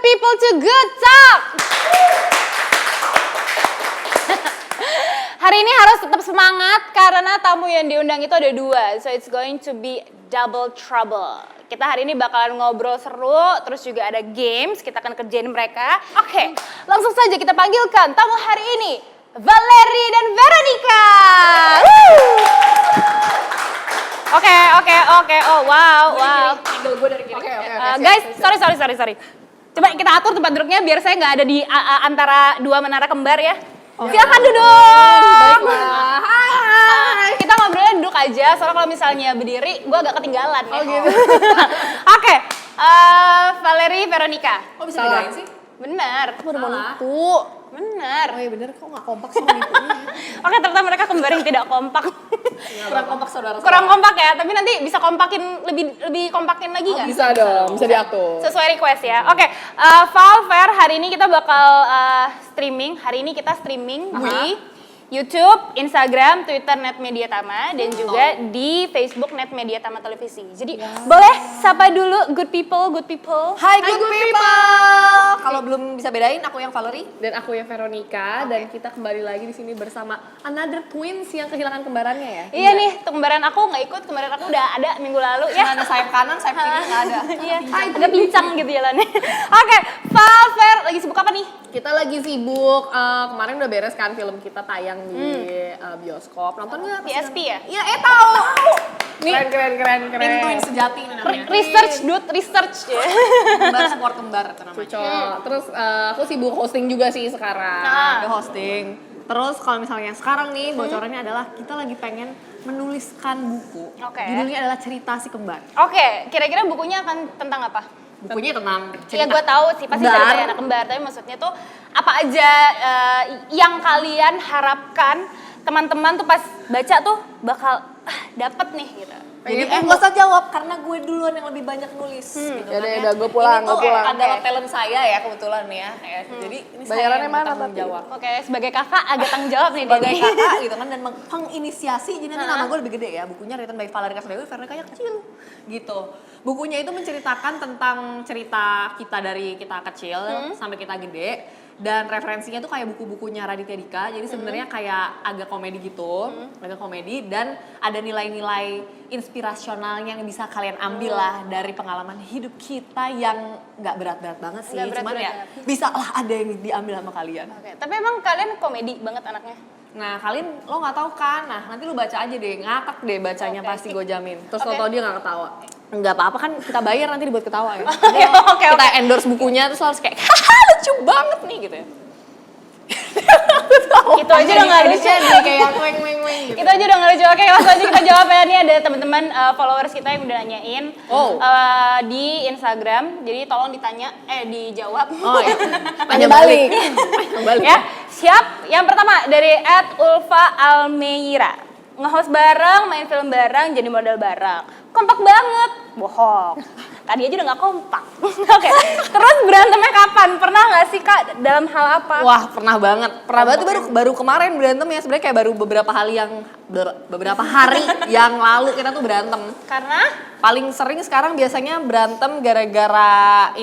people to Good Talk. Hari ini harus tetap semangat karena tamu yang diundang itu ada 2. So it's going to be double trouble. Kita hari ini bakalan ngobrol seru, terus juga ada games, kita akan kerjain mereka. Oke, langsung saja kita panggilkan tamu hari ini, Valerie dan Veronica. Oke. Oh, wow. Gue dari kiri. Oke. Guys, sorry. Coba kita atur tempat duduknya biar saya nggak ada di antara 2 menara kembar ya. Silakan duduk. Hai. Kita ngobrolnya duduk aja, soalnya kalau misalnya berdiri, gue agak ketinggalan ya. Oh gitu. Oke, Valerie, Veronica. Kok bisa bedain sih? Bener. Baru mau nipu. Bener. Oh iya bener, kok gak kompak sih nipunya? Oke, ternyata mereka kembar yang tidak kompak. Kurang kompak saudara. Kurang kompak ya, tapi nanti bisa kompakin lebih kompakin lagi nggak? Bisa dong, bisa diatur. Sesuai request ya. Oke, Val, Ver, hari ini kita bakal streaming. Hari ini kita streaming di YouTube, Instagram, Twitter Net Media Tama, dan juga di Facebook Net Media Tama Televisi. Jadi boleh sapa dulu good people. Hai good people. Kalau belum bisa bedain, aku yang Valerie Dan aku ya Veronica, dan kita kembali lagi di sini bersama another twins yang kehilangan kembarannya ya. Iya nih, kembaran aku nggak ikut. Kembaran aku udah ada minggu lalu ya. Ada sayap kanan, sayap kiri nggak ada. Iya, agak pincang gitu jalannya. Oke, Val, Ver, lagi sibuk apa nih? Kita lagi sibuk, kemarin udah beres kan film kita tayang di bioskop. Nonton nggak? PSP ya? Iya, tahu. Nih, Keren. tim twin sejati ini namanya. Research ya. Kembar support kembar itu namanya. Cocok. Terus aku sibuk hosting juga sih sekarang. Ada hosting. Terus kalau misalnya sekarang nih bocorannya adalah kita lagi pengen menuliskan buku. Oke. Judulnya adalah Cerita Si Kembar. Oke, kira-kira bukunya akan tentang apa? Bukunya tentang Iya, gue tahu sih pasti kembar. cerita anak kembar, tapi maksudnya tuh apa aja yang kalian harapkan teman-teman tuh pas baca tuh bakal dapet nih gitu. Jadi gak usah jawab karena gue duluan yang lebih banyak nulis gitu kan ya. Udah, gue pulang, Ini tuh gue pulang. adalah talent saya ya kebetulan ya. Jadi ini Bayarannya saya yang mana, bertanggung tapi? jawab. Oke, sebagai kakak agak tanggung jawab nih Sebagai dia nih. kakak gitu kan dan penginisiasi jadi nanti nama gue lebih gede ya. Bukunya written by Valerie Kasdewi, Veronica yang kecil gitu. Bukunya itu menceritakan tentang cerita kita dari kita kecil sampai kita gede. Dan referensinya tuh kayak buku-bukunya Raditya Dika, jadi sebenarnya kayak agak komedi gitu, agak komedi dan ada nilai-nilai inspirasionalnya yang bisa kalian ambil lah dari pengalaman hidup kita yang nggak berat-berat banget sih, Nggak cuman ya berat-berat. bisa lah ada yang diambil sama kalian. Oke, tapi emang kalian komedi banget anaknya. Nah kalian lo nggak tahu kan, nah nanti lo baca aja deh, ngakak deh bacanya pasti gue jamin. Terus lo tau dia gak ketawa. Nggak apa-apa kan kita bayar nanti dibuat ketawa ya. Oke. Kita endorse bukunya terus harus kayak haha lucu banget nih gitu ya. Itu aja udah nggak lucu. Jadi kayak weng gitu. Itu aja udah nggak lucu. Oke, langsung aja kita jawab ya. Nih ada teman-teman followers kita yang udah nanyain di Instagram. Jadi tolong dijawab. Oh iya. Tanya balik. Ya, siap. Yang pertama dari @ulfa_almeira. Nge-host bareng, main film bareng, jadi model bareng. Kompak banget. Bohong. Tadi aja udah gak kompak. Oke. Terus berantemnya kapan? Pernah gak sih Kak dalam hal apa? Wah pernah banget tuh baru kemarin berantem ya sebenarnya kayak baru beberapa hari yang lalu kita tuh berantem. Karena Paling sering sekarang biasanya berantem gara-gara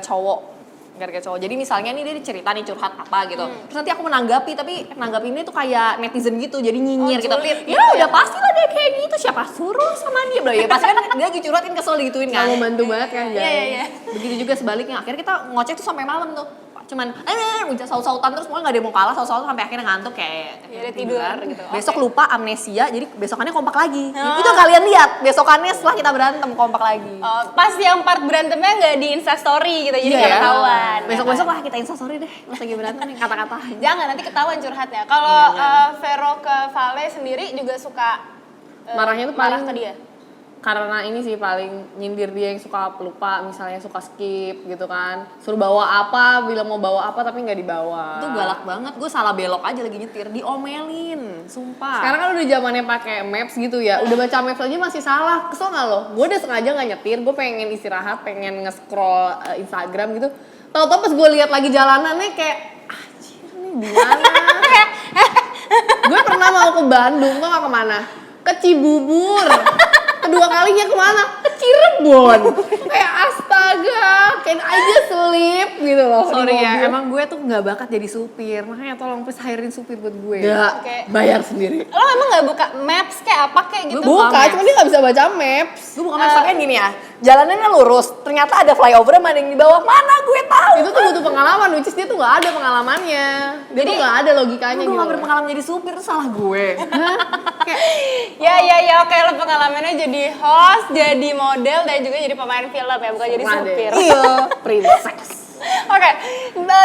cowok. Jadi misalnya nih dia cerita nih curhat apa gitu. Terus nanti aku menanggapi tapi nanggapinnya tuh kayak netizen gitu. Jadi nyinyir gitu. julid Ya udah pastilah dia kayak gitu. Siapa suruh sama dia? Ya pasti kan dia lagi curhat kan kesel digituin kan. Gak mau bantu banget kan. Iya. Begitu juga sebaliknya. Akhirnya kita ngoceh tuh sampai malam tuh. Cuman saut-sautan terus mulai gak ada yang mau kalah sautan sampai akhirnya ngantuk kayak Ya udah tidur gitu. Besok lupa amnesia jadi besokannya kompak lagi. Itu kalian lihat besokannya setelah kita berantem kompak lagi. pas yang part berantemnya nggak di Instastory gitu, jadi Iya nggak ya. ketahuan. Besok-besok lah kita instastory deh pas lagi berantem nih kata-kata. Jangan, nanti ketahuan curhatnya. Kalau Vero ke Vale sendiri juga suka Marahnya tuh marah paling- ke dia. Karena ini sih paling nyindir dia yang suka lupa, misalnya suka skip gitu kan. Suruh bawa apa, bilang mau bawa apa tapi nggak dibawa. Itu galak banget, gue salah belok aja lagi nyetir, diomelin, sumpah. Sekarang kan udah zamannya pakai maps gitu ya. Udah baca maps aja masih salah. Kesel nggak lo? Gue udah sengaja nggak nyetir. Gue pengen istirahat, pengen nge-scroll Instagram gitu. Tahu-tahu pas gue lihat lagi jalanannya kayak anjir nih di mana? Gue pernah mau ke Bandung, tuh nggak kemana? Ke Cibubur. Kedua kalinya kemana? Ke Ciremai. Cirebon. Kayak astaga, can I just sleep gitu loh. di Sorry ya, mobil. emang gue tuh nggak bakat jadi supir. Makanya tolong please hirein supir buat gue. Nggak, Oke. bayar sendiri. Lo emang nggak buka maps kayak apa kayak gitu? Buka Buka, Maps. cuma dia nggak bisa baca maps. Gue bukan maksudnya kan gini ya, jalanannya lurus, ternyata ada flyover sama ada yang di bawah, mana gue tahu. Itu tuh butuh pengalaman, which is dia tuh nggak ada pengalamannya. Dia tuh nggak ada logikanya gue gitu. gak berpengalaman jadi supir, itu salah gue. Ya, oke, lo pengalamannya jadi host, jadi model, dan juga jadi pemain film ya, bukan jadi Serah deh. supir. Iya. Princess. Oke,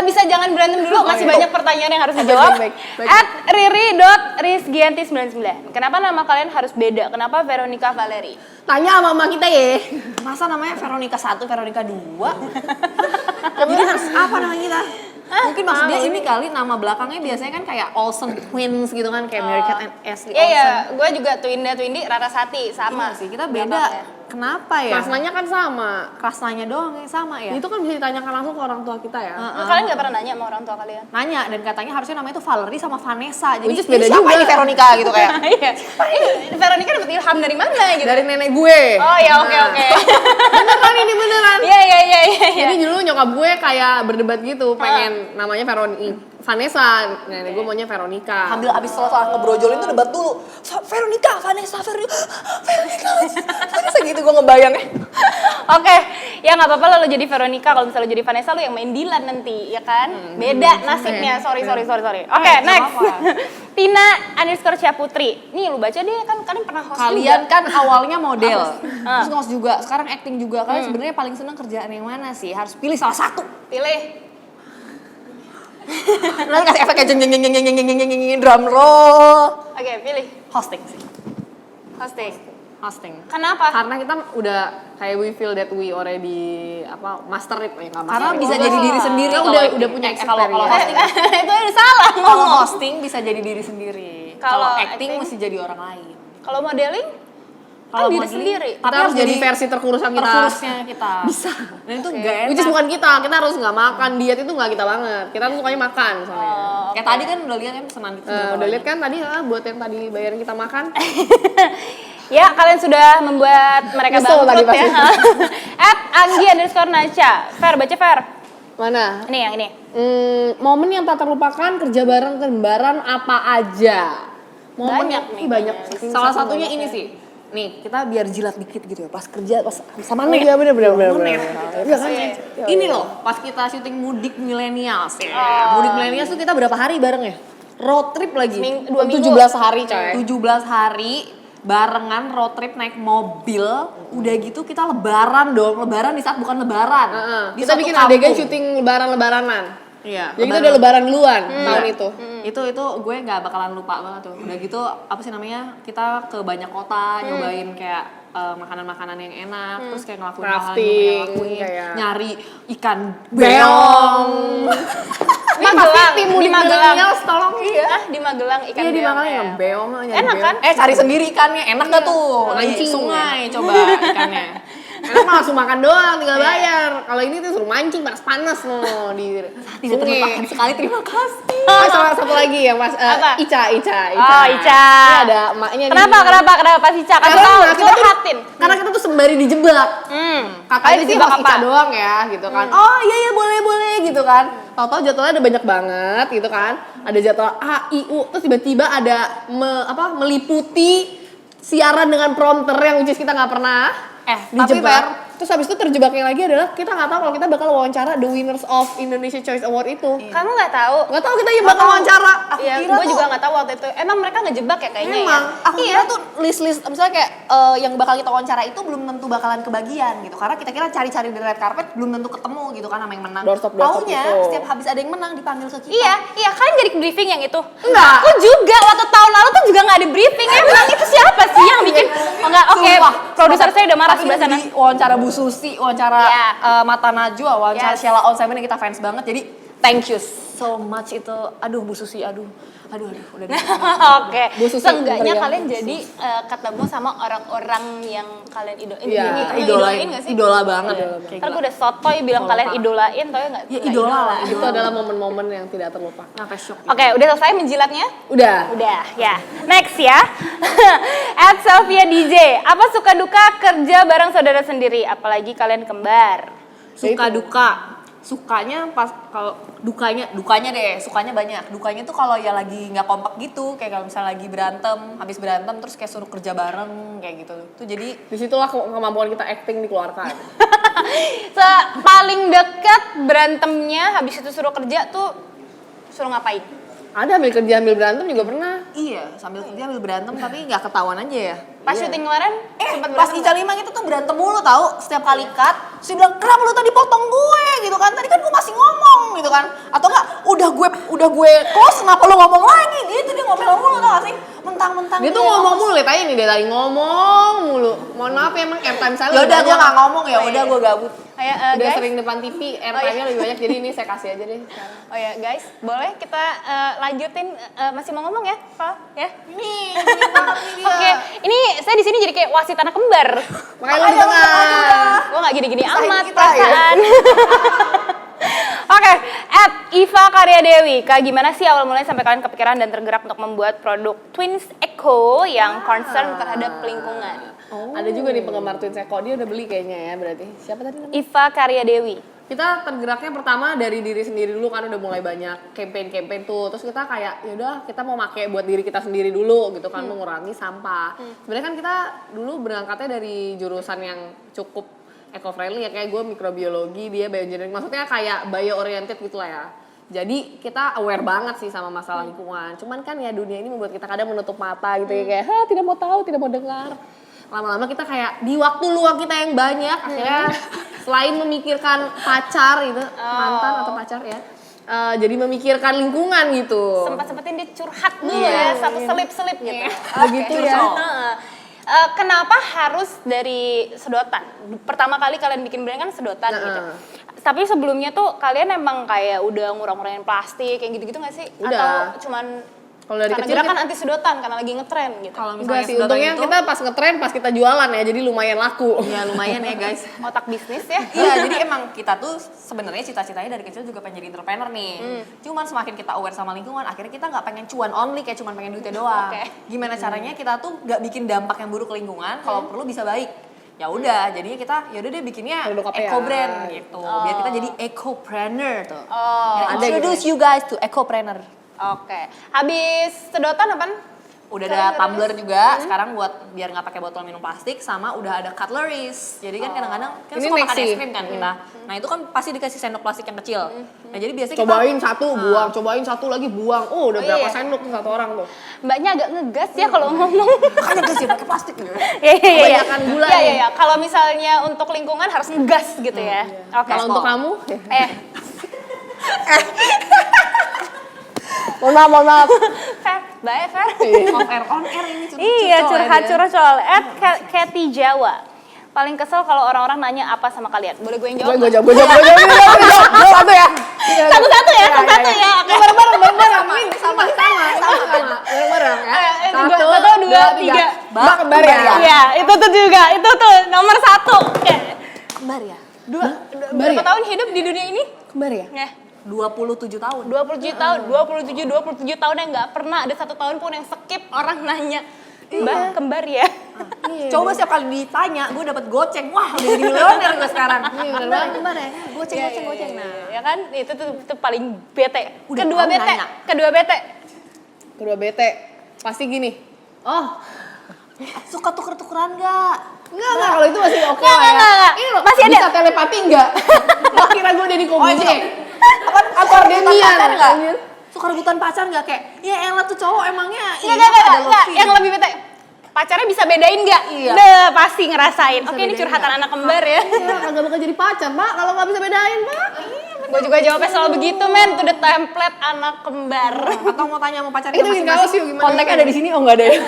bisa jangan berantem dulu, masih banyak pertanyaan yang harus dijawab. baik. At riri.rizgianti99. Kenapa nama kalian harus beda? Kenapa Veronica Valeri? Tanya sama mama kita ya. Masa namanya Veronica 1, Veronica 2? Jadi harus apa namanya kita? Mungkin maksudnya ini kali nama belakangnya biasanya kan kayak Olsen Twins gitu kan, kayak Mary Kate and Ashley Iya, Olsen. gue juga Twindi Rarasati, sama Iya sih, kita beda. belakangnya. Kenapa ya? Kelasnya kan sama. Krasnanya doang yang sama ya? Itu kan bisa ditanyakan langsung ke orang tua kita ya. Kalian gak pernah nanya sama orang tua kalian? Nanya, dan katanya harusnya namanya tuh Valerie sama Vanessa. Jadi Which is beda siapa juga. ini Veronica gitu kayak. Iya. Ini Veronica dapet ilham dari mana gitu? Dari nenek gue. Oh ya, oke. Beneran ini beneran. Iya. Jadi dulu nyokap gue kayak berdebat gitu, pengen namanya Vanessa, nenek gue maunya Veronica. Ambil abis setelah ngebrojolin tuh debat dulu. Veronica, Vanessa, Veronica. Vanessa gitu gue ngebayangnya. Oke, ya nggak apa-apa lo jadi Veronica, kalau misalnya lo jadi Vanessa lo yang main Dilan nanti, ya kan? Beda nasibnya, sorry. Oke, next. apa-apa. Tina_Syaputri. Nih lu baca deh, kan kalian pernah host Kalian juga. kan awalnya model, Ah. terus host juga, sekarang acting juga. Kalian sebenarnya paling seneng kerjaan yang mana sih? Harus pilih salah satu. Pilih. Nanti kasih efek kayak jeng drum roll. Oke, pilih. Hosting sih. Hosting. Hosting. Kenapa? Karena kita udah kayak we feel that we already master it ya, nggak Karena master it. bisa jadi diri sendiri. Kita kalau udah acting. punya Kalau experience. hosting, Itu udah salah kalau ngomong. hosting bisa jadi diri sendiri. Kalau Kalau acting acting mesti jadi orang lain. Kalau modeling? Kalau Kan diri modeling, sendiri. Kita harus jadi versi terkurusnya kita. terkurusnya kita. Bisa. Dan itu gak enak. Which is bukan kita harus nggak makan, diet itu nggak kita banget. Kita tuh sukanya makan soalnya. Kayak tadi kan udah lihat kan pesanan kita. Udah lihat kan tadi buat yang tadi bayarin kita makan. Ya, kalian sudah membuat mereka Nyesel tadi bangkrut ya. @anggi_nacha. Fair, baca Fair. Mana? Ini yang ini. Momen yang tak terlupakan kerja bareng kembaran apa aja? Momen Banyak yang nih, banyak. kayaknya. Salah satunya ini sih. Nih, kita biar jilat dikit gitu ya. Pas kerja, pas sama Oh Nek. iya bener. Iya kan? Ini loh, pas kita syuting mudik milenials ya. Mudik milenials tuh kita berapa hari bareng ya? Road trip lagi. 2 minggu. 17 hari coy. 17 hari barengan road trip naik mobil. Udah gitu kita lebaran dong. Lebaran di saat bukan lebaran. Di Kita suatu bikin kampung. adegan syuting lebaran-lebaranan. Iya. Jadi kita udah lebaran duluan tahun itu. Itu gue nggak bakalan lupa banget tuh. Udah gitu apa sih namanya, kita ke banyak kota nyobain kayak makanan-makanan yang enak, terus kayak ngelakuin hal-hal yang Crafting, belum pernah lakuin, kayak- nyari ikan Beong. Di Magelang. tim Di mudik Magelang. milenials tolong Iya, di Magelang ikan Iya di beong Magelang ya. yang beong nyari Enak beong. kan? cari sendiri ikannya enak gak tuh? Lagi Mancing. sungai coba ikannya. Enak mah langsung makan doang, tinggal bayar. Kalau ini tuh suruh mancing panas-panas loh di Tidak sungai. terlupakan sekali, terima kasih. Sama satu lagi yang Mas Apa? Ica. Oh, Ica. Ini ada emaknya Kenapa pas Ica? Kasih tahu, curhatin. Karena kita tuh sembari dijebak. Katanya Kalian sih dijebak Mas Ica apa? doang ya gitu kan. Oh iya boleh gitu kan. Tahu-tahu jadwalnya ada banyak banget gitu kan. Ada jadwal A, I, U, terus tiba-tiba ada meliputi siaran dengan prompter yang which is kita nggak pernah Tapi dijebak. Terus habis itu terjebaknya lagi adalah kita nggak tahu kalau kita bakal wawancara the winners of Indonesia Choice Award itu. Kamu nggak tahu? Nggak tahu kita yang bakal wawancara. Iya, kira gue tuh- juga nggak tahu waktu itu. Emang mereka ngejebak ya kayaknya Emang. ya? Aku kira tuh list-list misalnya kayak yang bakal kita wawancara itu belum tentu bakalan kebagian gitu. Karena kita kira cari-cari di red carpet belum tentu ketemu gitu kan sama yang menang. Doorstop Taunya itu. setiap habis ada yang menang dipanggil ke kita. Iya, kalian jadi briefing yang itu? Enggak. Aku juga, waktu tahun lalu tuh juga nggak ada briefing. Emang itu siapa sih yang bikin? Oh enggak, oke, Sumpah. produser saya udah marah Tapi sebelah sana. di wawancara Bu Susi, wawancara Iya. Mata Najwa, wawancara Yes. Sheila on Seven yang kita fans banget. Jadi thank you so much itu. Aduh Bu Susi, aduh Aduh, udah deh. Oke, Bu Susi, seenggaknya meriah. kalian jadi ketemu sama orang-orang yang kalian Iya, idolain nggak sih? Idola banget. Ntar gue udah sotoy bilang kalian idolain, tau ya nggak? Ya, Nggak idola lah. Itu adalah momen-momen yang tidak terlupakan. Sampai shock. Oke, udah selesai menjilatnya? Udah. Udah, ya. Next ya. @Sylvia DJ, apa suka duka kerja bareng saudara sendiri, apalagi kalian kembar? Suka Itu. duka. Sukanya pas kalau dukanya deh, sukanya banyak. Dukanya tuh kalau ya lagi nggak kompak gitu, kayak kalau misalnya lagi berantem, habis berantem terus kayak suruh kerja bareng kayak gitu. Tuh jadi Disitulah kemampuan kita acting dikeluarkan. Paling dekat berantemnya, habis itu suruh kerja tuh suruh ngapain? Ada ambil kerja ambil berantem juga pernah. iya sambil kerja sambil berantem tapi nggak ketahuan aja ya. Pas syuting kemarin sempat Pas berantem Ica Limang itu tuh berantem mulu tahu setiap kali cut. Terus dia bilang kenapa lu tadi potong gue gitu kan? Tadi kan gue masih ngomong gitu kan? Atau enggak udah gue close kenapa lu ngomong lagi? Gitu dia ngomel mulu tau gak sih? Mentang-mentang Dia tuh ngomong mulu, lihat aja nih dia tadi ngomong mulu. Mohon maaf ya emang airtime saya Ya udah gue nggak ngomong ya, Oh, udah iya. gue gabut. Kayak Udah guys. sering depan TV, airtime-nya lebih banyak jadi ini saya kasih aja deh sekarang. Oh ya guys, boleh kita lanjutin masih mau ngomong ya, Val? Ya. Nih, gini banget nih dia. Oke, ini saya di sini jadi kayak wasit anak kembar. Makanya lu di tengah. Gue nggak gini-gini Saing amat kita, ya. perasaan. Oke, @Iva Karya Dewi, Kak gimana sih awal mulanya sampai kalian kepikiran dan tergerak untuk membuat produk Twins Eco yang concern terhadap lingkungan? Ada juga nih penggemar Twins Eco, dia udah beli kayaknya ya berarti. Siapa tadi namanya? Iva Karya Dewi. Kita tergeraknya pertama dari diri sendiri dulu kan udah mulai banyak campaign tuh. Terus kita kayak yaudah kita mau pakai buat diri kita sendiri dulu gitu kan mengurangi sampah. Sebenarnya kan kita dulu berangkatnya dari jurusan yang cukup eco-friendly ya, kayak gue mikrobiologi, dia bioengineering. Maksudnya kayak bio-oriented gitu lah ya. Jadi kita aware banget sih sama masalah lingkungan. Cuman kan ya dunia ini membuat kita kadang menutup mata gitu ya, kayak tidak mau tahu, tidak mau dengar. Lama-lama kita kayak di waktu luang kita yang banyak akhirnya selain memikirkan pacar gitu, mantan atau pacar ya, jadi memikirkan lingkungan gitu. Sempat-sempatin dia curhat dulu Iya. ya, satu selip-selip gitu. Begitu ya. Heeh. Kenapa harus dari sedotan? Pertama kali kalian bikin brand kan sedotan gitu. Tapi sebelumnya tuh kalian emang kayak udah ngurang-ngurangin plastik kayak gitu-gitu nggak sih? Udah. Atau cuman Kalau dari karena kecil gerakan anti sedotan karena lagi ngetren gitu. Kalau Enggak misalnya sih, sedotan untungnya itu, kita pas ngetren pas kita jualan ya, jadi lumayan laku. ya lumayan ya guys. Otak bisnis ya. Iya, jadi emang kita tuh sebenarnya cita-citanya dari kecil juga pengen jadi entrepreneur nih. Cuman semakin kita aware sama lingkungan, akhirnya kita nggak pengen cuan only, kayak cuman pengen duitnya doang. Oke. Gimana caranya kita tuh nggak bikin dampak yang buruk ke lingkungan, kalau perlu bisa baik. Ya udah, jadinya kita ya udah deh bikinnya Produk apa ya? eco brand gitu. Biar kita jadi ecopreneur tuh. Oh, Ya, ada gitu introduce you guys to ecopreneur. Oke. Habis sedotan apaan? Udah ada tumbler juga, sekarang buat biar nggak pakai botol minum plastik, sama udah ada cutleries. Jadi kan kadang-kadang kita Ini suka next makan sih. es krim kan kita. Nah itu kan pasti dikasih sendok plastik yang kecil. Nah jadi biasanya Cobain kita satu buang, cobain satu lagi buang. Oh, udah Oh, berapa iya. sendok tuh satu orang tuh. Mbaknya agak ngegas ya kalau ngomong. makanya kasih pakai plastik gitu. Iya, iya, iya. Kebanyakan gula Iya, nih. iya, iya. Kalau misalnya untuk lingkungan harus ngegas gitu ya. Oke. Kalau untuk kamu, mohon maaf. Fer, baik Fer. Off air on air ini Iya, curhat-curhat soal Kathy Jawa. Paling kesel kalau orang-orang nanya apa sama kalian. Boleh gue yang jawab? Gue jawab satu ya. Satu-satu ya, satu-satu ya. Oke. Bareng-bareng, sama. Bareng-bareng ya. Satu, dua, tiga. Mbak kembar ya. Iya, itu tuh juga. Itu tuh nomor satu. Oke. Kembar ya? Berapa tahun hidup di dunia ini? Kembar ya? Ya. 27 tahun. 27 tahun, 27 tahun yang nggak pernah ada satu tahun pun yang skip orang nanya, Mbak kembar ya? Coba setiap kali ditanya, gue dapat goceng. Wah, udah jadi miliuner gue sekarang. Iya, bener banget. Kembar ya? Goceng. Nah, Ya kan, itu tuh paling bete. Udah Kedua tahu bete, nanya. kedua bete. Kedua bete, pasti gini. Oh, suka tuker-tukeran gak? enggak, kalau itu masih oke Nggak, lah ya. nggak. Ini loh, Masih ada. bisa telepati enggak? Lo kira gue Deddy Kobusier? Apa rebutan Demian, pacar gak? anjir. Suka rebutan pacar gak? Kayak, ya elah tuh cowok emangnya Enggak, yang lebih bete. Pacarnya bisa bedain nggak? Iya. Deh, pasti ngerasain. Oke, ini bedain curhatan nggak? anak kembar ya. Ya, kagak bakal jadi pacar, Pak. Kalau nggak bisa bedain, Pak. Gue juga jawabnya selalu begitu, men. Itu the template anak kembar. Atau mau tanya sama pacar Kita bikin kaos yuk, gimana? Kontaknya ada di sini, oh nggak ada ya?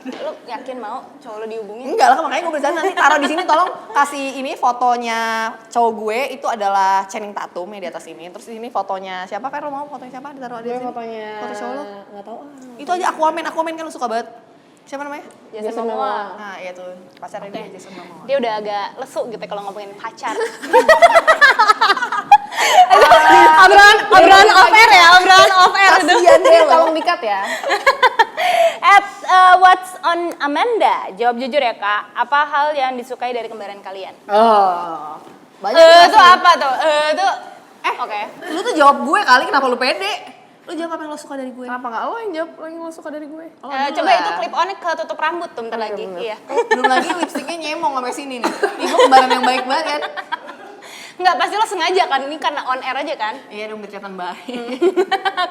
Lu yakin mau cowok lu dihubungin? Enggak lah, makanya gue bercanda. Nanti taruh di sini, tolong kasih ini fotonya cowok gue itu adalah Channing Tatum yang di atas ini. Terus ini fotonya siapa? Fer, lo mau fotonya siapa? Ditaruh di Gue sini. fotonya Foto cowok lo. nggak tahu Itu aja Aquaman kan lu suka banget. Siapa namanya? Jason Momoa. Nah, iya tuh. Pacarnya dia Jason Momoa. Dia udah agak lesu gitu kalau ngomongin pacar. obrolan off air ya, obrolan off air itu. Kasian dia loh. tolong dikat ya. What's on Amanda? Jawab jujur ya kak. Apa hal yang disukai dari kembaran kalian? Oh, banyak Itu apa tuh? Itu oke. Lu tuh jawab gue kali, kenapa lu pede? Lu jawab apa yang lo suka dari gue? Kenapa nggak lo yang jawab yang lo suka dari gue? Coba itu clip on ke tutup rambut tuh bentar lagi. bener. Iya. Belum lagi lipstiknya nyemong sampai sini nih. Ih, gue kembaran yang baik banget kan? Enggak, pasti lo sengaja kan? Ini karena on air aja kan? Iya dong, biar kelihatan baik.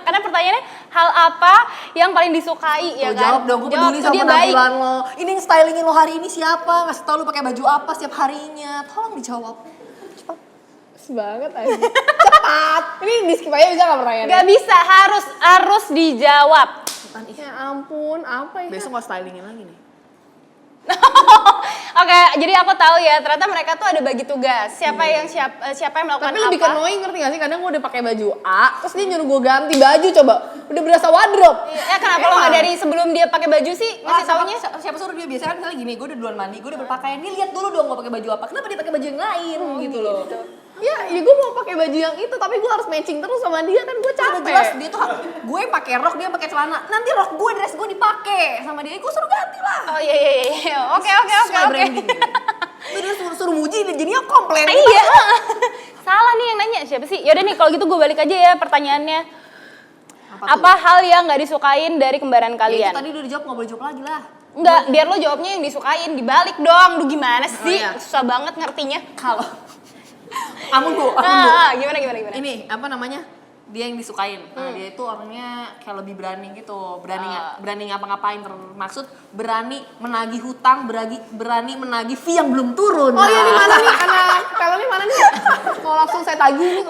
Karena pertanyaannya hal apa yang paling disukai ya Tuh, kan? jawab dong, gue peduli tuh, sama dia baik. penampilan lo. Ini yang stylingin lo hari ini siapa? Ngasih tau lo pakai baju apa setiap harinya. Tolong dijawab. Cepat. Banget aja. Cepat. Ini di skip aja bisa nggak pertanyaannya? Gak bisa, harus dijawab. Ya ampun, apa ya? Besok gak stylingin lagi nih. Oke, jadi aku tahu ya, ternyata mereka tuh ada bagi tugas. Siapa yang melakukan Tapi apa? lebih ke annoying, ngerti gak sih? Kadang gue udah pakai baju A, terus dia nyuruh gue ganti baju coba. Udah berasa wardrobe. Ya kenapa lo nggak dari sebelum dia pakai baju sih ngasih taunya? Siapa suruh dia? Biasanya kan misalnya gini, gue udah duluan mandi, gue udah berpakaian. Nih lihat dulu dong gue pakai baju apa. Kenapa dia pakai baju yang lain gitu loh. Ya gue mau pakai baju yang itu, tapi gue harus matching terus sama dia kan gue Udah capek. jelas dia tuh gue pakai rok, dia pakai celana. Nanti rok gue, dress gue dipakai sama dia. Gue suruh ganti lah. Oh iya. Oke. Sesuai branding. Lu dia suruh muji, jadinya komplain. Iya. Salah nih yang nanya siapa sih? Yaudah nih kalau gitu gue balik aja ya pertanyaannya. Apa hal yang nggak disukain dari kembaran Ya, kalian? itu tadi udah dijawab, nggak boleh jawab lagi lah. Enggak, biar lo jawabnya yang disukain, dibalik dong. Lu gimana sih? iya. Susah banget ngertinya. Kalau amun bu. Gimana? Ini apa namanya? Dia yang disukain. Nah, dia itu orangnya kayak lebih berani gitu, berani ngapa-ngapain, termaksud berani menagih hutang, berani menagih fee yang belum turun. Oh iya, di mana nih? Anak talentnya mana nih? Mau langsung saya tagih nih.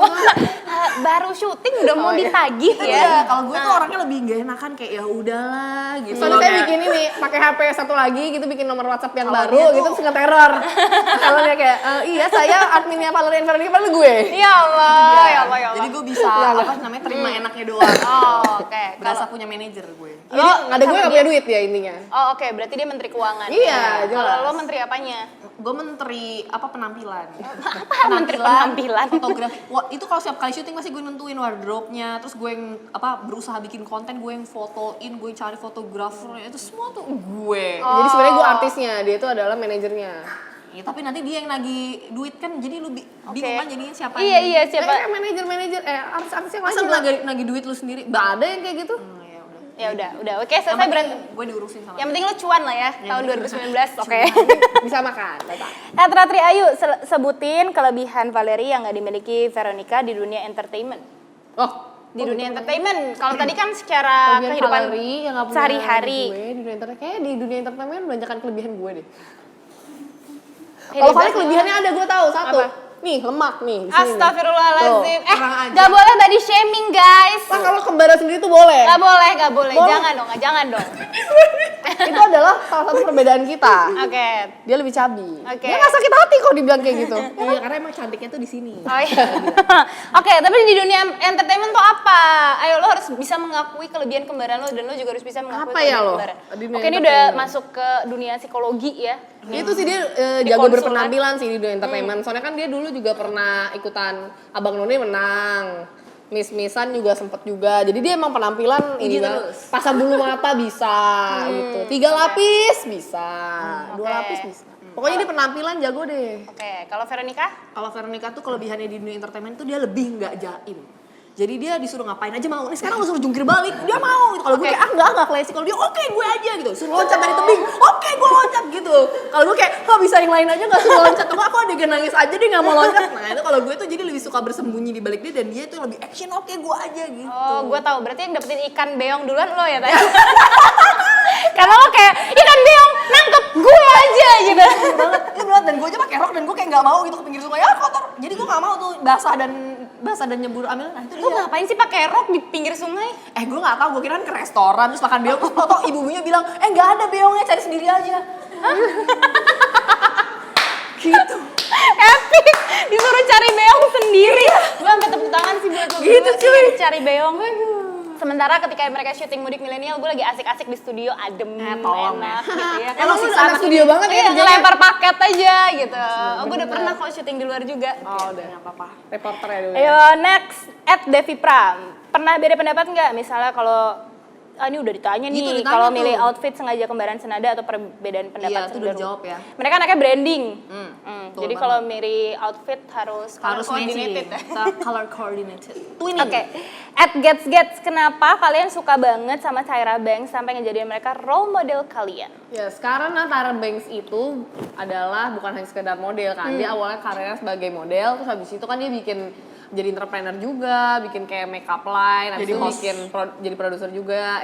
Baru syuting udah mau ditagih ya. Iya, kalau gue tuh orangnya lebih gak enakan kayak ya udahlah gitu. Soalnya saya Kayak- bikin ini, pakai HP satu lagi gitu, bikin nomor WhatsApp yang Kalau baru dia gitu, tuh- terus nge-teror. Kalau dia kayak, iya saya adminnya Valerian Ferdinand, padahal gue. Ya Allah, ya Allah. Jadi gue bisa apa namanya terima enaknya doang. Oh, oke. Berasa punya manajer gue. Jadi nggak ada gue nggak punya duit ya intinya. Oh, oke. Berarti dia menteri keuangan. Iya, Kalau jelas. lo menteri apanya? Gue menteri apa penampilan. Menteri penampilan. Fotografi. Wah, itu kalau setiap kali syuting masih gue nentuin wardrobe-nya, terus gue yang apa berusaha bikin konten, gue yang fotoin, gue yang cari fotografernya, itu semua tuh gue. Jadi sebenarnya gue artisnya, dia itu adalah manajernya. Ya, tapi nanti dia yang nagih duit kan, jadi lu bingung kan jadinya siapa Iya, Siapa? siapa? Manajer, artis-artis yang lain Masa juga. nagih duit lu sendiri? Nggak ada yang kayak gitu. Ya udah. Oke, selesai berantem. Gue diurusin sama Yang penting lo cuan lah ya, tahun 2019. Oke. Bisa makan, bapak. Ratri Ayu, sebutin kelebihan Valerie yang nggak dimiliki Veronica di dunia entertainment. Oh, Di dunia entertainment. Kalau tadi kan secara kelebihan kehidupan Valerie yang nggak punya sehari-hari. gue di dunia entertainment, kayak di dunia entertainment banyakan kelebihan gue deh. Ini Kalau Valerie bahas- kelebihannya ada gue tahu satu. Apa? Nih lemak nih. di sini nih. Astagfirullahaladzim. Tuh. kurang aja. Gak boleh body shaming guys. Lah kalau kembaran sendiri tuh boleh. Gak boleh. Boleh. Jangan dong. Itu adalah salah satu perbedaan kita. Oke. Dia lebih cabi. Oke. Dia nggak sakit hati kok dibilang kayak gitu. Iya, karena emang cantiknya tuh di sini. Oh iya. Oke, tapi di dunia entertainment tuh apa? Ayo lo harus bisa mengakui kelebihan kembaran lo dan lo juga harus bisa mengakui Apa ya kelebihan lo? kembaran. Di dunia Oke, ini udah entertainment. masuk ke dunia psikologi ya. Itu sih dia Di jago konsul, berpenampilan sih di dunia entertainment. Soalnya kan dia dulu juga pernah ikutan Abang None menang. Miss-missan juga sempet juga. Jadi dia emang penampilan ini banget. terus. Pasang bulu mata bisa gitu. 3 lapis bisa. 2 oke. lapis bisa. Pokoknya dia penampilan jago deh. Oke, kalau Veronica? Kalau Veronica tuh kelebihannya di dunia entertainment tuh dia lebih nggak jaim. Jadi dia disuruh ngapain aja mau. Nih sekarang lu suruh jungkir balik, dia mau gitu. Kalau gue kayak enggak klasik. Kalau dia oke gue aja gitu. Suruh loncat dari tebing, oke gue loncat gitu. Kalau gue kayak bisa yang lain aja nggak suruh loncat. Enggak, aku adegan nangis aja dia nggak mau loncat. Nah itu kalau gue tuh jadi lebih suka bersembunyi di balik dia dan dia tuh lebih action, oke gue aja gitu. Oh, gue tahu. Berarti yang dapetin ikan beong duluan lo ya tadi. Karena lo kayak ikan beong nangkep gue aja gitu. banget, dan gue aja pakai rok dan gue kayak nggak mau gitu ke pinggir sungai ya kotor. Jadi gue nggak mau tuh basah dan basah dan nyebur ambil. Nah itu Lu dia. ngapain sih pakai rok di pinggir sungai? Gue nggak tahu, gue kira kan ke restoran terus makan beong, terus tau ibu-ibunya bilang, nggak ada beongnya, cari sendiri aja. Gitu. Epic, disuruh cari beong sendiri. Gue sampai tepuk tangan sih buat lo Gitu, berdua cuy. cari beong. Sementara ketika mereka syuting Mudik Milenial, gue lagi asik-asik di studio, adem, tolong enak ya. gitu ya. Emang lu sih anak sama studio banget ya Iya, kerjanya? ngelempar paket aja gitu. Gue udah pernah kok syuting di luar juga. Oh udah, nggak apa-apa. Reporter ya dulu. Ayo next, Devi Pram. Pernah beda pendapat nggak? Misalnya kalau ini udah ditanya Itu nih, ditanya kalau tuh. milih outfit sengaja kembaran senada atau perbedaan pendapat Iya, itu udah cenderung? jawab ya. Mereka anaknya branding. betul Jadi banget. kalau milih outfit harus Harus coordinated. matching. Kita color coordinated. Twinning. Oke, @gets, kenapa kalian suka banget sama Tyra Banks sampai ngejadiin mereka role model kalian? Ya sekarang Tyra Banks itu adalah bukan hanya sekedar model kan, dia awalnya karirnya sebagai model, terus habis itu kan dia bikin jadi entrepreneur juga, bikin kayak makeup line, habis Jadi itu host. bikin jadi produser juga,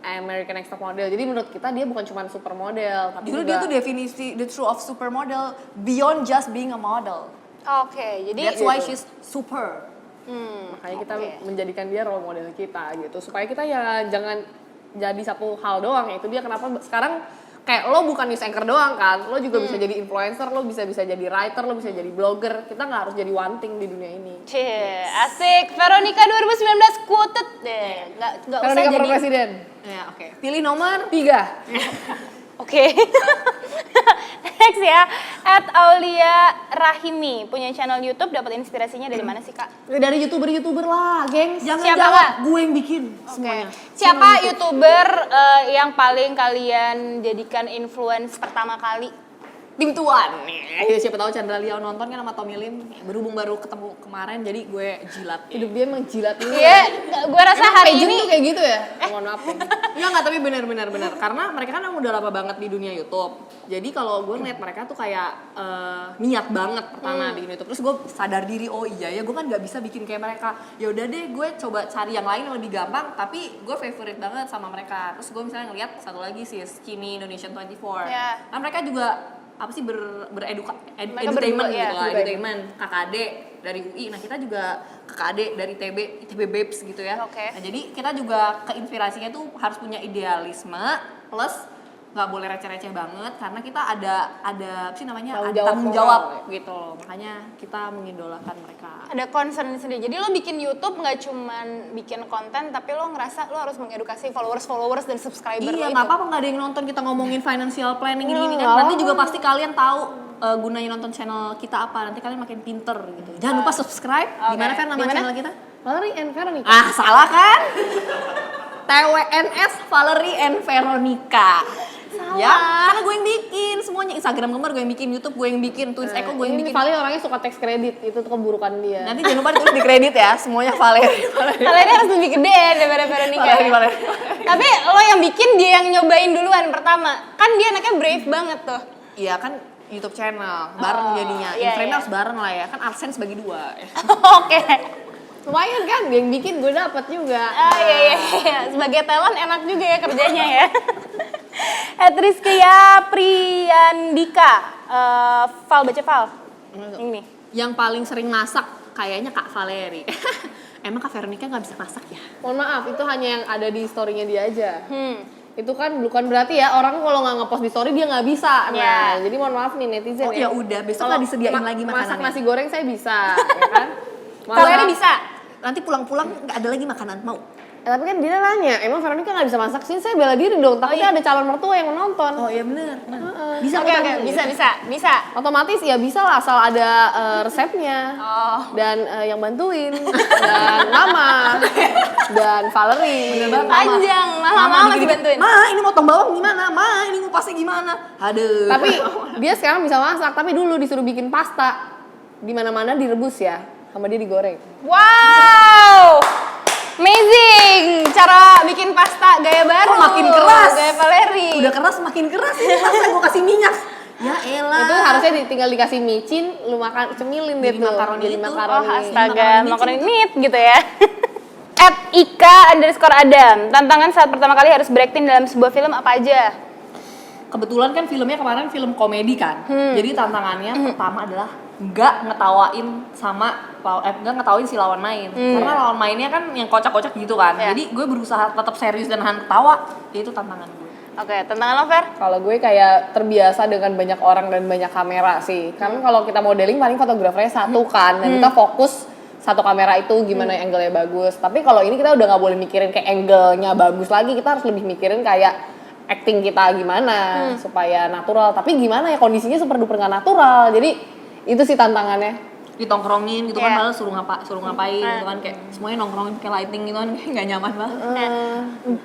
American Next Top Model. Jadi menurut kita dia bukan cuma supermodel, tapi Justru juga dia tuh definisi the true of supermodel beyond just being a model. Oke, jadi That's why she's super. makanya kita Oke. menjadikan dia role model kita gitu, supaya kita ya jangan jadi satu hal doang, yaitu dia kenapa sekarang kayak lo bukan news anchor doang kan, lo juga bisa jadi influencer, lo bisa jadi writer, lo bisa jadi blogger. Kita nggak harus jadi one thing di dunia ini. Cie, asik. Veronica 2019 quoted deh. Nggak usah Veronica jadi. for presiden. Ya, oke. Pilih nomor 3. Oke. Next ya, @Aulia Rahimi punya channel YouTube, dapat inspirasinya dari mana sih Kak? Dari youtuber lah, gengs. Jangan Siapa, jawab, Kak? gue yang bikin semuanya. Siapa YouTuber yang paling kalian jadikan influence pertama kali? Tim Tuan nih. Ya, siapa tahu Chandra Liao nonton kan sama Tommy Lim. Berhubung baru ketemu kemarin jadi gue jilat. Hidup dia emang jilat ini. Iya, gue rasa hari Pageant ini tuh kayak gitu ya? Mohon maaf nih. Enggak, tapi benar. Karena mereka kan emang udah lama banget di dunia YouTube. Jadi kalau gue ngeliat mereka tuh kayak niat banget pertama bikin YouTube. Terus gue sadar diri, oh iya ya, gue kan nggak bisa bikin kayak mereka. Ya udah deh, gue coba cari yang lain yang lebih gampang. Tapi gue favorite banget sama mereka. Terus gue misalnya ngeliat satu lagi sih, Skinny Indonesian 24. Ya. Nah mereka juga apa sih Mereka entertainment berdua, gitu ya. lah, entertainment KKD dari UI. Nah kita juga KKD dari ITB Babes gitu ya. Oke. Nah jadi kita juga keinspirasinya tuh harus punya idealisme plus nggak boleh receh-receh banget karena kita ada apa sih namanya, Tanggung ada jawab tanggung moral, jawab ya. gitu loh. Makanya kita mengidolakan mereka. Ada concern sendiri. Jadi lo bikin YouTube nggak cuman bikin konten, tapi lo ngerasa lo harus mengedukasi followers dan subscriber lo Iya, itu. nggak apa-apa nggak ada yang nonton kita ngomongin financial planning gini kan. nggak Nanti juga pasti kalian tahu gunanya nonton channel kita apa. Nanti kalian makin pinter gitu. Jangan lupa subscribe. Oke. Gimana kan nama Gimana? channel kita? Valerie and Veronica. Ah, salah kan? TWNS Valerie and Veronica. Salah. Ya, karena gue yang bikin semuanya. Instagram Gemar gue yang bikin, YouTube gue yang bikin, Twins Eko gue yang Ini bikin. Valerie orangnya suka tax kredit, itu tuh keburukan dia. Nanti jangan lupa ditulis di kredit ya, semuanya Valerie. Kalian harus lebih gede daripada Veronica. Valerie. Tapi lo yang bikin, dia yang nyobain duluan pertama. Kan dia anaknya brave banget tuh. Iya kan YouTube channel, bareng jadinya. iya, Inframe iya. harus bareng lah ya, kan AdSense bagi 2. Oke. Lumayan kan, dia yang bikin gue dapet juga. Ah iya. Sebagai talent enak juga ya kerjanya ya. Rizkia Priyandika. Val, baca Val. Ini. Yang paling sering masak kayaknya Kak Valerie. Emang Kak Veronica nggak bisa masak ya? Mohon maaf, itu hanya yang ada di story-nya dia aja. Itu kan bukan berarti ya orang kalau nggak ngepost di story dia nggak bisa. Nah, Ya. jadi mohon maaf nih netizen. Oh ya udah, besok Kalau nggak disediain lagi masak makanannya. nasi goreng saya bisa, ya kan? Valerie bisa. Nanti pulang-pulang nggak ada lagi makanan, mau? Tapi kan dia nanya, emang Veronica nggak bisa masak sih? Saya bela diri dong, takutnya ada calon mertua yang menonton. Oh iya bener. Bisa Oke, bisa. Otomatis ya bisa lah asal ada resepnya. Oh. Dan yang bantuin dan Mama dan Valerie. Panjang, lama-lama masih bantuin. Ma, ini motong bawang gimana? Ma, ini ngupasnya gimana? Aduh. Tapi dia sekarang bisa masak, tapi dulu disuruh bikin pasta. Di mana-mana direbus ya, sama dia digoreng. Wow. Amazing. Cara bikin pasta gaya baru. Oh, makin keras. Gaya Valerie. Udah keras makin keras ini pasta gue kasih minyak. Ya elah. Itu harusnya tinggal dikasih micin, lu makan cemilin deh Jadi tuh. makaroni Jadi itu. makaroni. Oh astaga, Makaroni makaroni micin nit gitu ya. @ika_adam. Tantangan saat pertama kali harus berakting dalam sebuah film apa aja? Kebetulan kan filmnya kemarin film komedi kan. Jadi tantangannya pertama adalah nggak ngetawain nggak ngetawain si lawan main. Karena lawan mainnya kan yang kocak-kocak gitu kan. Yeah. Jadi gue berusaha tetap serius dan nahan ketawa. Itu tantangan gue. Oke, tantangan lo, Fer? Kalau gue kayak terbiasa dengan banyak orang dan banyak kamera sih. Karena kalau kita modeling paling fotografernya satu kan, dan kita fokus satu kamera itu gimana angle-nya bagus. Tapi kalau ini kita udah nggak boleh mikirin kayak angle-nya bagus lagi, kita harus lebih mikirin kayak acting kita gimana supaya natural. Tapi gimana ya kondisinya super duper nggak natural. Jadi itu sih tantangannya. Ditongkrongin gitu kan, Yeah. padahal suruh ngapain gitu kan, kayak semuanya nongkrongin kayak lighting gitu kan, kayak nggak nyaman banget.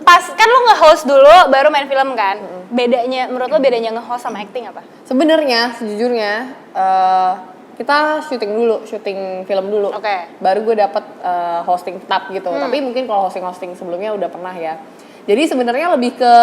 Pas kan lo nge-host dulu baru main film kan? Bedanya, menurut lo bedanya nge-host sama acting apa? Sebenarnya sejujurnya kita syuting film dulu. Oke. Baru gue dapet hosting tetap gitu. Tapi mungkin kalau hosting sebelumnya udah pernah ya. Jadi sebenarnya lebih ke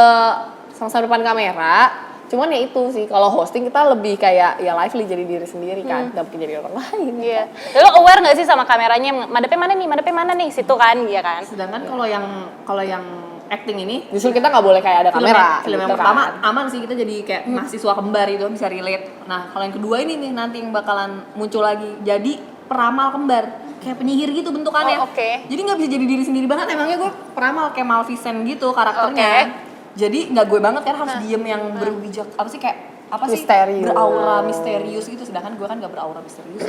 sama-sama depan kamera. Cuman ya itu sih, kalau hosting kita lebih kayak ya lively jadi diri sendiri kan, gak mungkin jadi orang lain. Iya. Lo aware nggak sih sama kameranya? Madepnya mana nih? Situ kan, iya kan? Sedangkan kalau yang acting ini Justru kita nggak boleh kayak ada kamera. film yang gitu pertama kan. aman sih, kita jadi kayak mahasiswa kembar itu bisa relate. Nah kalau yang kedua ini nih nanti yang bakalan muncul lagi, jadi peramal kembar kayak penyihir gitu bentukannya. Oh, oke. Jadi nggak bisa jadi diri sendiri banget, emangnya gue peramal kayak Maleficent gitu karakternya. Jadi nggak gue banget kan, harus diem yang berbijak apa sih, kayak apa sih, Misterius. beraura misterius gitu, sedangkan gue kan nggak beraura misterius.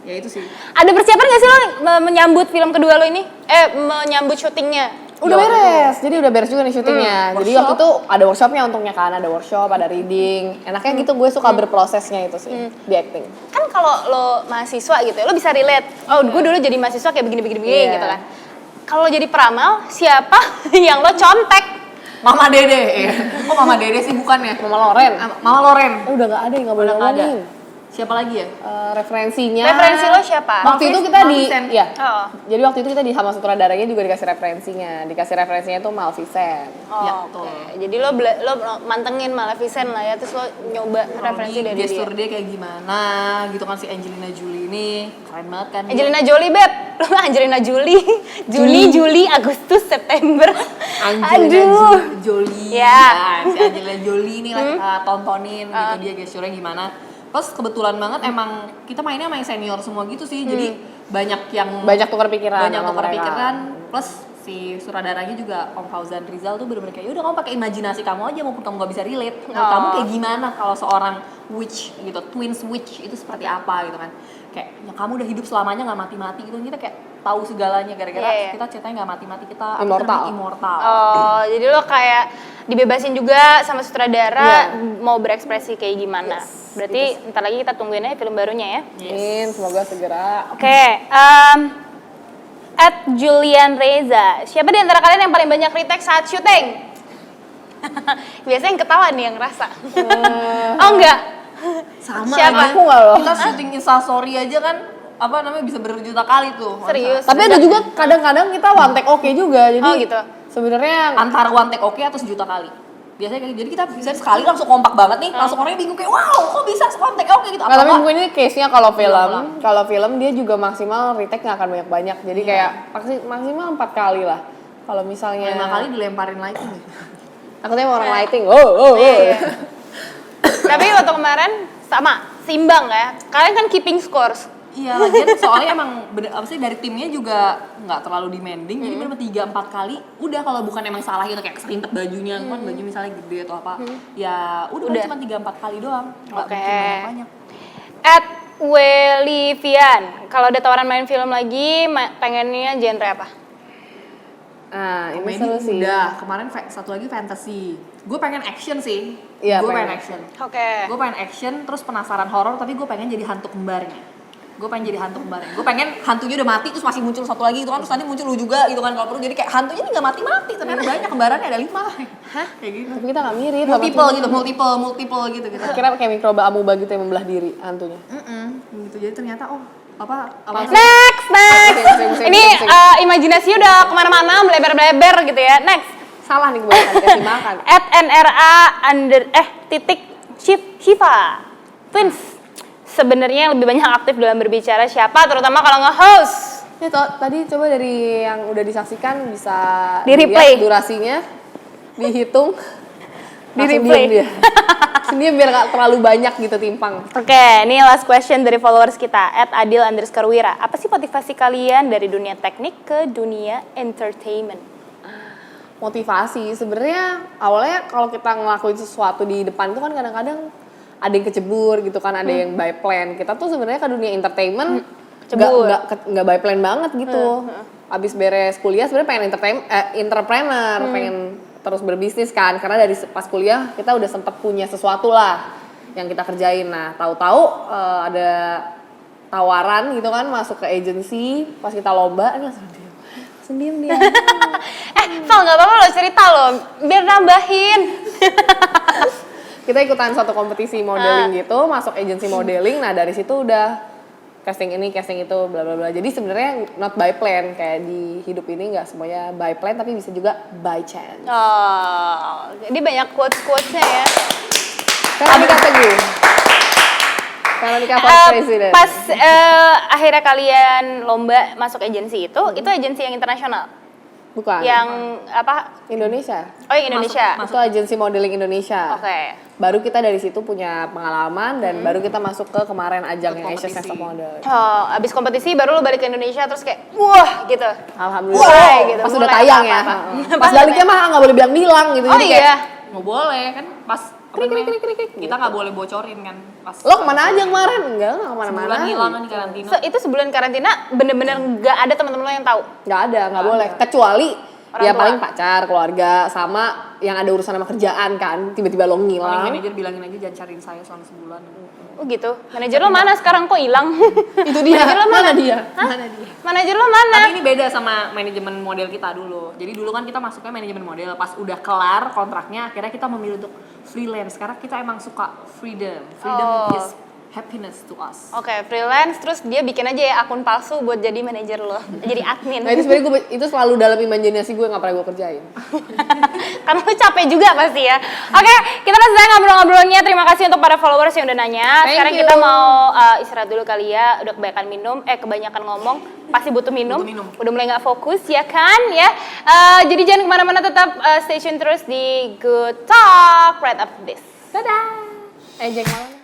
Ya itu sih. Ada persiapan nggak sih lo menyambut film kedua lo ini? Menyambut syutingnya? Udah beres, jadi udah beres juga nih syutingnya. Jadi waktu itu ada workshopnya untungnya kan, ada workshop, ada reading. Enaknya gitu, gue suka berprosesnya itu sih di acting. Kan kalau lo mahasiswa gitu ya, lo bisa relate. Oh, gue dulu jadi mahasiswa kayak begini Iya. gitu kan. Kalau jadi peramal, siapa yang lo contek? Mama Dede. Kok Mama Dede sih bukannya? Mama Loren. Mama Loren. Udah nggak ada yang nggak boleh Udah nggak ada. ngomongin. Siapa lagi ya? Referensinya. Referensi lo siapa? Waktu itu kita Maleficent. ya. Oh. Jadi waktu itu kita sama sutradaranya juga dikasih referensinya. Dikasih referensinya tuh Maleficent. Oh, Ya, oke. betul. Jadi lo mantengin Maleficent lah ya, terus lo nyoba referensi dari gestur dia. dia kayak gimana gitu kan, si Angelina Jolie ini keren banget kan. dia. Angelina Jolie, Beb. Lo Angelina Jolie. Juli, Agustus, September. Angelina Jolie. Ya. Nah, si Angelina Jolie ini tontonin gitu dia gesturnya gimana. Terus kebetulan banget emang kita mainnya sama yang senior semua gitu sih. Jadi banyak yang Banyak tukar pikiran. banyak sama tukar mereka. pikiran, plus si sutradaranya juga Om Fauzan Rizal tuh bener-bener kayak udah kamu pakai imajinasi kamu aja, maupun kamu gak bisa relate, menurut kamu kayak gimana kalau seorang witch gitu, twins witch itu seperti apa gitu kan, kayak ya kamu udah hidup selamanya nggak mati-mati gitu, kita kayak tahu segalanya gara-gara kita ceritanya nggak mati-mati, kita immortal. Oh, jadi lo kayak dibebasin juga sama sutradara mau berekspresi kayak gimana. Berarti ntar lagi kita tungguin aja film barunya ya. Amin, semoga segera. Oke, Julian Reza. Siapa di antara kalian yang paling banyak retake saat syuting? Biasanya yang ketawa nih yang ngerasa. Oh enggak. Sama Siapa? Aku nggak loh. kita syuting Instastory aja kan apa namanya bisa berjuta kali tuh. Serius? Tapi ada juga kadang-kadang kita one take oke juga. Jadi Oh, gitu. sebenarnya Antara one take oke atau sejuta kali. Biasanya kayak gitu. Jadi kita bisa sekali langsung kompak banget nih, langsung orangnya bingung kayak wow kok bisa one take oke gitu. nggak, tapi Apa mungkin ini case-nya kalau Ulang-ulang. film dia juga maksimal retake nggak akan banyak-banyak. Jadi kayak maksimal 4 kali lah. Kalau misalnya 5 kali dilemparin lighting. takutnya mau orang lighting. Oh. Tapi waktu kemarin sama, seimbang ya. Kalian kan keeping scores. Iya, lagian soalnya emang apa sih dari timnya juga nggak terlalu demanding, jadi bener 3-4 kali udah, kalau bukan emang salah gitu kayak keserintet bajunya, kan baju misalnya gede atau apa, ya udah. Cuma 3-4 kali doang, nggak Oke. bikin banyak. Welivian, kalau ada tawaran main film lagi, pengennya genre apa? Nah, ini Komedi seru sih. udah, kemarin satu lagi fantasy. Gue pengen action sih, Iya, gue pengen pengen. action. Oke. Gue pengen action, terus penasaran horor, tapi gue pengen jadi hantu kembarnya. Gue pengen jadi hantu kembarnya. Gue pengen hantunya udah mati terus masih muncul satu lagi gitu kan, terus nanti muncul lu juga gitu kan, kalau perlu jadi kayak hantunya ini nggak mati-mati, ternyata banyak kembarannya ada 5. Hah? Kayak gitu. Tapi kita nggak mirip. Multiple gitu. Kira kayak mikroba amuba gitu yang membelah diri hantunya. Gitu, jadi ternyata apa Next. Pusing. Ini imajinasinya udah kemana-mana, melebar-lebar gitu ya. Next. Salah nih kebanyakan dikasih makan. @nra_Shiva Twins. Sebenarnya yang lebih banyak aktif dalam berbicara siapa, terutama kalau nge-host? Ya tadi coba dari yang udah disaksikan bisa Di replay. dilihat durasinya, dihitung, Di langsung replay. diem dia. Sini biar gak terlalu banyak gitu timpang. Oke, ini last question dari followers kita @adil_wira. Apa sih motivasi kalian dari dunia teknik ke dunia entertainment? Motivasi sebenarnya awalnya kalau kita ngelakuin sesuatu di depan itu kan kadang-kadang ada yang kecebur gitu kan, ada yang by plan. Kita tuh sebenarnya ke dunia entertainment nggak by plan banget gitu. Abis beres kuliah sebenarnya pengen entrepreneur, pengen terus berbisnis kan, karena dari pas kuliah kita udah sempet punya sesuatu lah yang kita kerjain. Nah tahu-tahu ada tawaran gitu kan masuk ke agency, pas kita lomba ini langsung diem dia. Val nggak apa-apa lo cerita lo, biar nambahin. Kita ikutan suatu kompetisi modeling gitu, masuk agency modeling. Nah dari situ udah casting ini, casting itu, bla bla bla. Jadi sebenarnya not by plan, kayak di hidup ini nggak semuanya by plan, tapi bisa juga by chance. Oh, jadi banyak quotes-quotesnya ya. Karena dikata gue. Karena dikata presiden. Pas akhirnya kalian lomba masuk agensi itu agensi yang internasional? Bukan. Yang apa? Indonesia. Oh, yang Indonesia. Itu agensi modeling Indonesia. Oke. Baru kita dari situ punya pengalaman dan baru kita masuk ke kemarin ajang yang Asia kompetisi. Sensor Model. Oh, abis kompetisi baru lo balik ke Indonesia terus kayak wah gitu. Alhamdulillah. Wah, gitu. Pas udah Mulai tayang ya. apa-apa. Pas baliknya mah nggak boleh bilang-bilang gitu. Oh Jadi kayak, iya. Nggak boleh kan pas kita nggak boleh bocorin kan pas lo kemana aja kemarin? Enggak kemana-mana. sebulan hilang kan di karantina. Itu sebulan karantina bener-bener nggak ada teman-teman lo yang tahu. Nggak ada, nggak boleh. Kecuali Orang ya tua. paling pacar, keluarga, sama yang ada urusan sama kerjaan kan. Tiba-tiba lo Paling ngilang. manajer bilangin aja jangan cariin saya selama sebulan. Oh gitu. Manajer lo mana sekarang kok hilang? Itu dia. Manajer lo Mana dia? Mana dia? Manajer lo mana? Tapi ini beda sama manajemen model kita dulu. Jadi dulu kan kita masuknya manajemen model, pas udah kelar kontraknya akhirnya kita memilih untuk freelance karena kita emang suka freedom. Freedom is happiness to us. Oke, freelance terus dia bikin aja ya akun palsu buat jadi manajer lo, jadi admin. Nah itu sebenarnya itu selalu dalam imajinasi gue, nggak pernah gue kerjain. Karena lo capek juga pasti ya. Oke, kita udah selesai ngobrol-ngobrolnya. Terima kasih untuk para followers yang udah nanya. Thank Sekarang you. kita mau istirahat dulu kali ya. Udah kebanyakan ngomong. Pasti butuh minum. Udah mulai nggak fokus ya kan ya. Jadi jangan kemana-mana, tetap stay tune terus di Good Talk right after this. Dadah. Ejek malam.